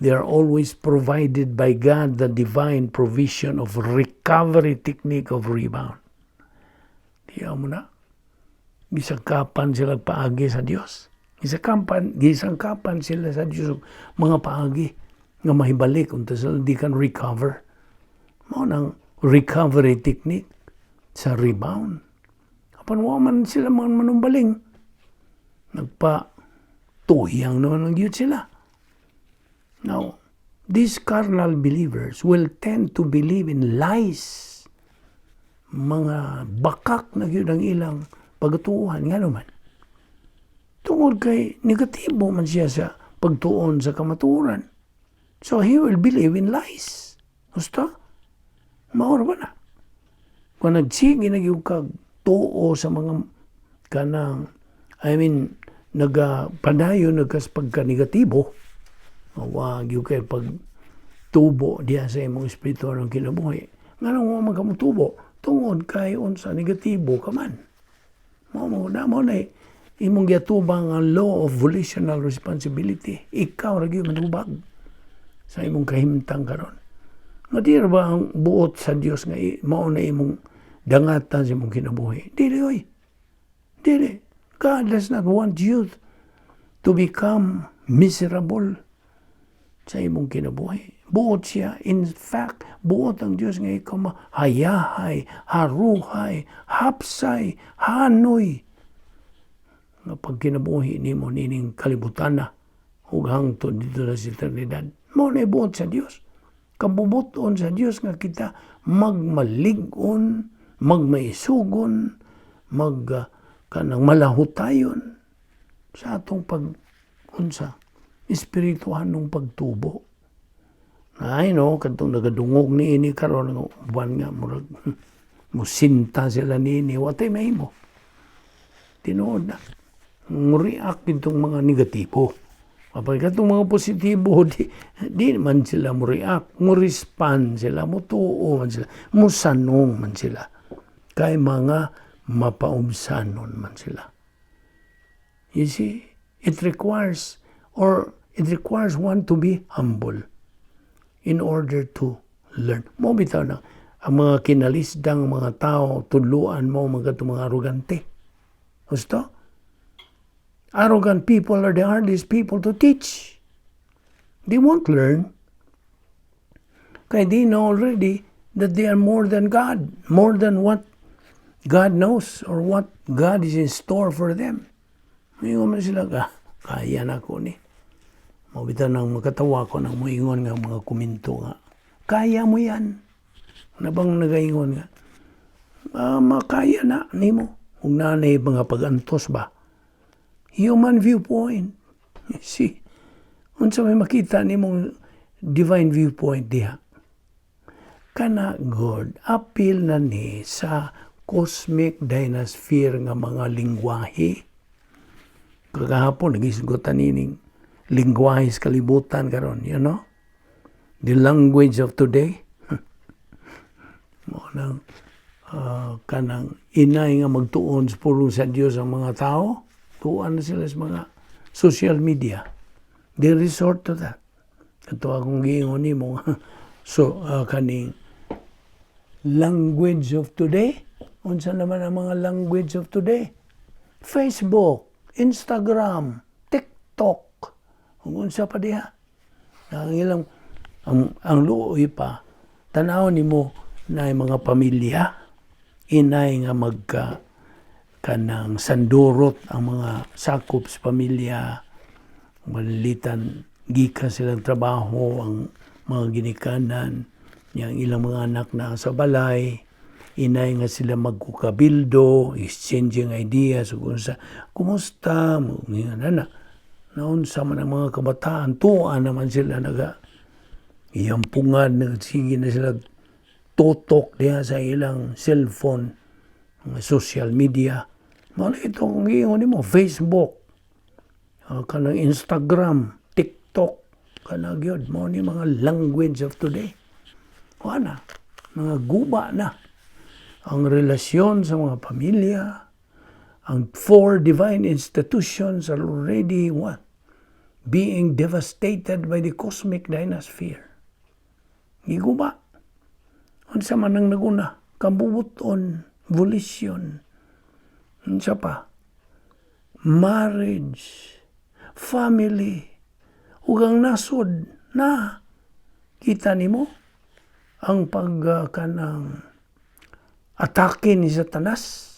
they are always provided by God the divine provision of recovery technique of rebound. Diya mo na, gisangkapan sila paagi sa Dios. Gisangkapan sila sa Dios mga paagi nga mahibalik unta sila di kan recover. Mao nang recovery technique sa rebound. Apan wa man sila manumbaling. Nagpa-tuyang naman ang Diyos sila. Now, these carnal believers will tend to believe in lies. Mga bakak na yun ang ilang pagtuuhan. Nga naman. Tungod kay negatibo man siya sa pagtuon sa kamaturan. So he will believe in lies. Gusto? Maor ba na? Kung nagsige nagyug kag tuo sa mga kanang, nagpadayon nagkas pagka-negatibo, wag yung kayo pagtubo diya sa imong espiritu ng kinabuhi. Nga nang huwag magkamutubo, tungod kayo sa negatibo ka man. Mo na imong gyatubang ang law of volitional responsibility. Ikaw lagi manubag sa imong kahimtang karon. Madira ba ang buot sa Dios nga mao na imong dangatan sa imong kinabuhi? Dili oy. Dili. God does not want you to become miserable sa imong kinabuhi. Buot siya. In fact, buot ang Diyos nga ikaw hayahay, haruhay, hapsay, hanoy. Nga pag kinabuhi ni mo nining kalibutan na, ug hangtod dito na sa eternidad. Mo na buot sa Diyos. Kabubuton sa Diyos nga kita magmalig-on, magmaisugon, kanang malahutayon sa atong espirituhan ng pagtubo. Ay no, kantong nagadungog ni ini karon ng buwan nga murag musinta sila ni ini, watay mahimo. Tinuod na. React itong mga negatibo. Kapag itong mga positibo, di man sila mo react, mo respond sila, mo tuo man sila, mo sanong man sila. Kay mga mapaubsanon man sila. You see, it requires one to be humble in order to learn. Mo bitaw na, ang mga kinalisdang mga tao, tuluan mo mga arrogante. Gusto? Arrogant people are the hardest people to teach. They won't learn. Kaya they know already that they are more than God, more than what God knows or what God is in store for them. Mayroon man sila, kaya na ko ni. Mabita nang makatawa ko nang moingon nga mga kuminto nga. Kaya mo yan. Nabang nagaingon nga. Makaya na ni mo. Kung nanay mga pag-antos ba. Human viewpoint. You see, unsa may makita ni mong divine viewpoint diha. Kana God, appeal na ni sa cosmic dynasphere nga mga lingwahe. Kagahapon, nagisgutan nining lingwahe sa kalibutan karon, you know? The language of today. Mo nang kanang inay nga magtuon sa pulong sa Dios ang mga tao. Tuan na sila sa mga social media. They resort to that. Ito akong giingon ni mo. So, kaning language of today. Unsa naman ang mga language of today? Facebook, Instagram, TikTok. Unsa pa diha? Ang luoy pa, tanaw ni mo na mga pamilya, inay nga kanang sandurot ang mga sakop sa pamilya, malilitan, gikan silang trabaho, ang mga ginikanan, yung ilang mga anak na sa balay, inay nga sila magkukabildo, exchanging ideas, kumusta, naunsa man ang mga kabataan, tuan naman sila iyampungan, sige na sila tutok diha sa ilang cellphone, social media. Mala ito kung iyon mo, Facebook, kanang Instagram, TikTok, kanang yun, mo ni mga language of today. Wala, mga guba na. Ang relasyon sa mga pamilya, ang four divine institutions are already being devastated by the cosmic dynasphere. Giguba. Unsa man ang naguna, kabubuton, volition, unsa pa, marriage, family, ugang nasod na kita nimo ang kanang atake ni Satanas,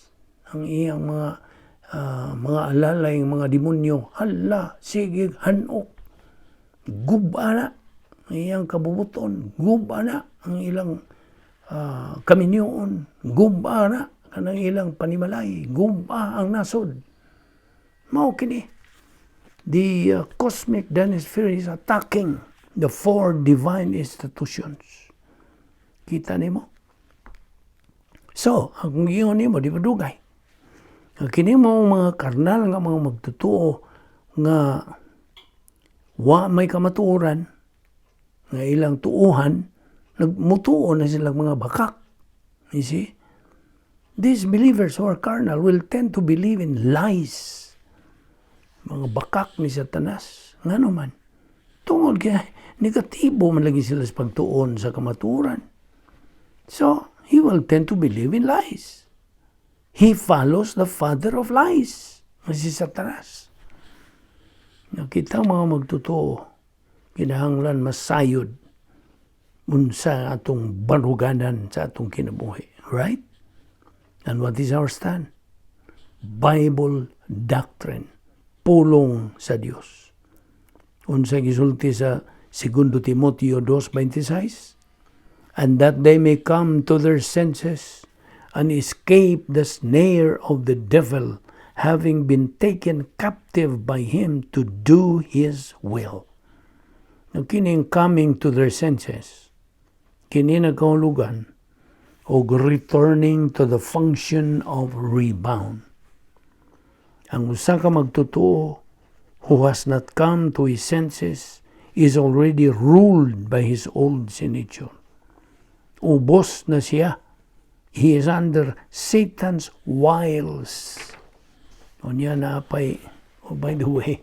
ang iyang mga alalay, mga demonyo, hala, sige, hanok, guba na, ang iyang kabubuton, guba na, ang ilang kaminyoon, guba na, kanang ilang panimalay, guba ang nasod. Mao kini. The cosmic dynasphere is attacking the four divine institutions. Kita nimo? So, ang giingon nimo di padugay. Kini mo mga karnal nga mga magtutuo nga may kamatuoran nga ilang tuuhan, nagmutuo na silang mga bakak. You see? These believers who are carnal will tend to believe in lies. Mga bakak ni Satanas. Nga naman. Tungod kaya negatibo man lagi sila sa pagtuon sa kamaturan. So, he will tend to believe in lies. He follows the father of lies. Si Satanas. Nakita mga magtutuo, kinahanglan masayod unsa atong baruganan sa atong kinabuhi. Right? And what is our stand? Bible doctrine. Pulong sa Dios. Unsa gisulti sa 2 Timoteo 2:26? And that they may come to their senses and escape the snare of the devil, having been taken captive by him to do his will. Now, kining coming to their senses, kini nagkaulugan, o returning to the function of rebound. Ang usa ka magtutuo, who has not come to his senses is already ruled by his old nature. Ubos na siya. He is under Satan's wiles. O niya na apay, by the way,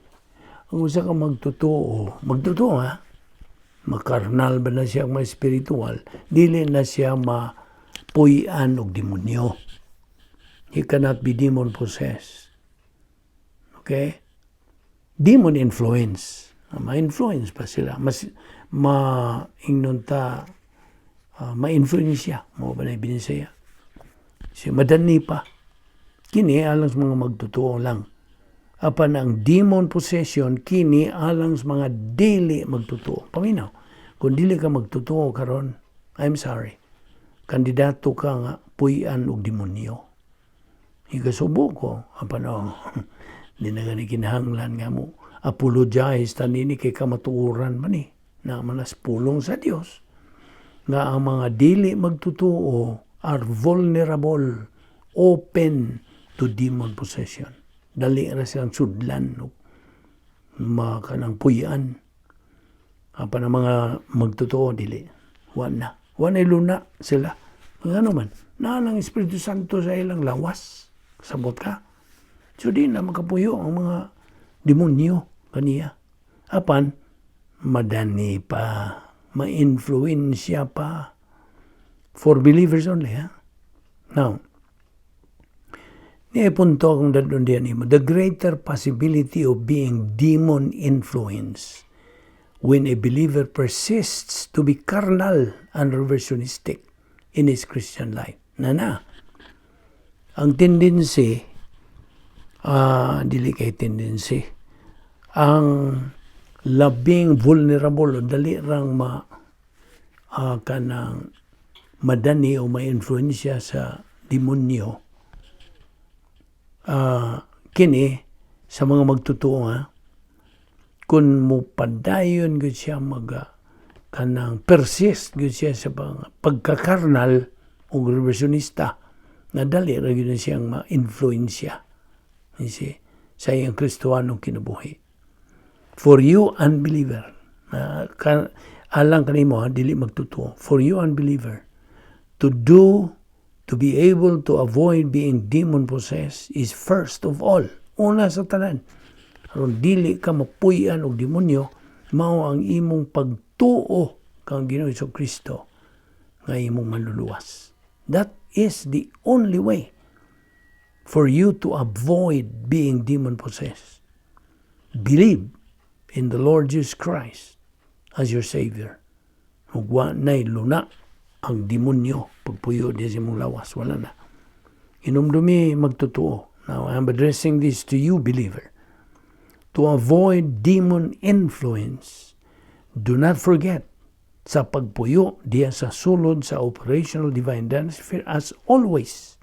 ang usa ka magtotoo ha? Makarnal ba na siya, may spiritual, dili na siya mapuyan og demonyo. He cannot be demon possessed. Okay? Demon influence. Ma-influence pa sila. Ma-influence siya. Mo ba na ibinisaya? Siya madani pa. Kini alang sa mga magtotoo lang. Apan ang demon possession, kini alang sa mga dili magtotoo. Paminaw, kung dili ka magtotoo karon, I'm sorry. Kandidato ka nga puyan og demonyo. Ikasubo ko, apan di na gani kinahanglan nga mo. Apologize tanini kay kamatuoran man ni. Na manas pulong sa Dios. Nga ang mga dili magtotoo are vulnerable, open to demon possession. Dali na silang sudlan, kanang puyan. Apa na mga magtotoo, dili. Wana luna sila. Ano man, nalang Espiritu Santo sa ilang lawas. Sabot ka. So di na makapuyo ang mga demonyo kaniya. Apan, madani pa, ma-influensya pa. For believers only, ha? Now, punto akong dadon diyan mo. The greater possibility of being demon influence when a believer persists to be carnal and reversionistic in his Christian life. Ang tendency, dili kay tendency, ang labing vulnerable o dali rang kanang madani o ma-influensya sa demonyo, kini sa mga magtotoo kung mo padayon gud siya kanang persist gud siya sa pagkakarnal o reversionista, nadali ra gyud siyang ma-influensya sa iyang Kristohanong kinabuhi. For you unbeliever, alang kanimo dili magtotoo, for you unbeliever, to be able to avoid being demon-possessed is first of all, una sa tanan. Aron dili ka mapuyan og demonyo, mao ang imong pagtuo kang Ginoo Kristo nga imong manluluwas. That is the only way for you to avoid being demon-possessed. Believe in the Lord Jesus Christ as your Savior. Ug wa nay luna ang demonyo pagpuyo di sa mong lawas, wala na. Inumdumi magtotoo. Now, I'm addressing this to you, believer. To avoid demon influence, do not forget sa pagpuyo diya sa sulod sa operational divine dynasty as always.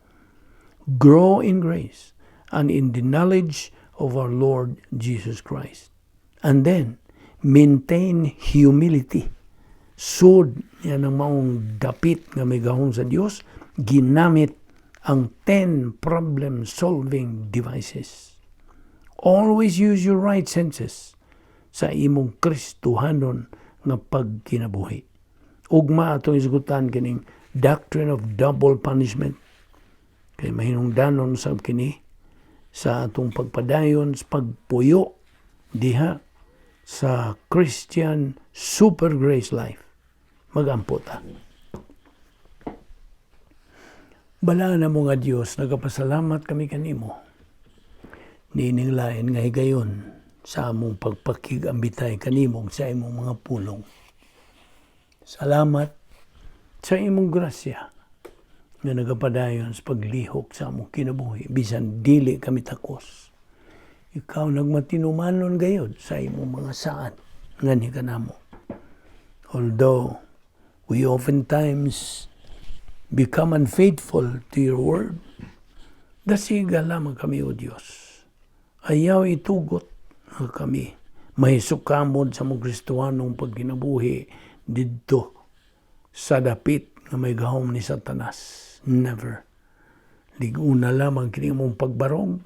Grow in grace and in the knowledge of our Lord Jesus Christ. And then, maintain humility. Sud yan ang maong dapit nga may gahom sa Dios, ginamit ang 10 problem-solving devices. Always use your right senses sa imong Kristohanon nga pagkinabuhi. Ugma atong isgutan kining doctrine of double punishment. Kay mahinungdanon sab kini sa atong pagpadayon sa pagpuyo diha sa Christian super grace life. Magampo ta. Bala na mo nga Dios, nagapasalamat kami kanimo. Nininglain nga higayon sa among pagpakigambitay kanimo sa imong mga pulong. Salamat sa imong grasya nga nagapadayon sa paglihok sa among kinabuhi bisan dili kami takos. Ikaw nagmatinumanon gayod sa imong mga saad nga ni kanamo. Although we oftentimes become unfaithful to your word, dasiga lamang kami, O Diyos. Ayaw itugot kami. Mahisukamod sa mong Kristohanong pagkinabuhi didto sa dapit nga may gahom ni Satanas. Never. Liguna lamang kini mong pagbarog.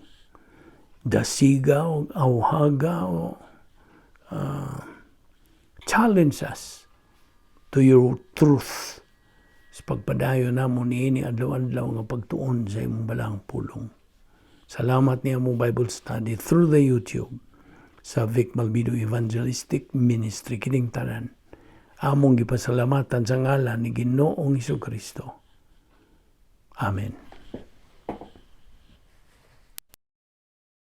dasiga o awhaga o challenge us to your truth sa pagpadayon namo niini adlaw-adlaw nga pagtuon sa imong balang pulong. Salamat niya mo Bible study through the YouTube sa Vic Balbido Evangelistic Ministry kining tanan. Among gipasalamatan sa ngalan ni Ginoong Hesukristo. Amen.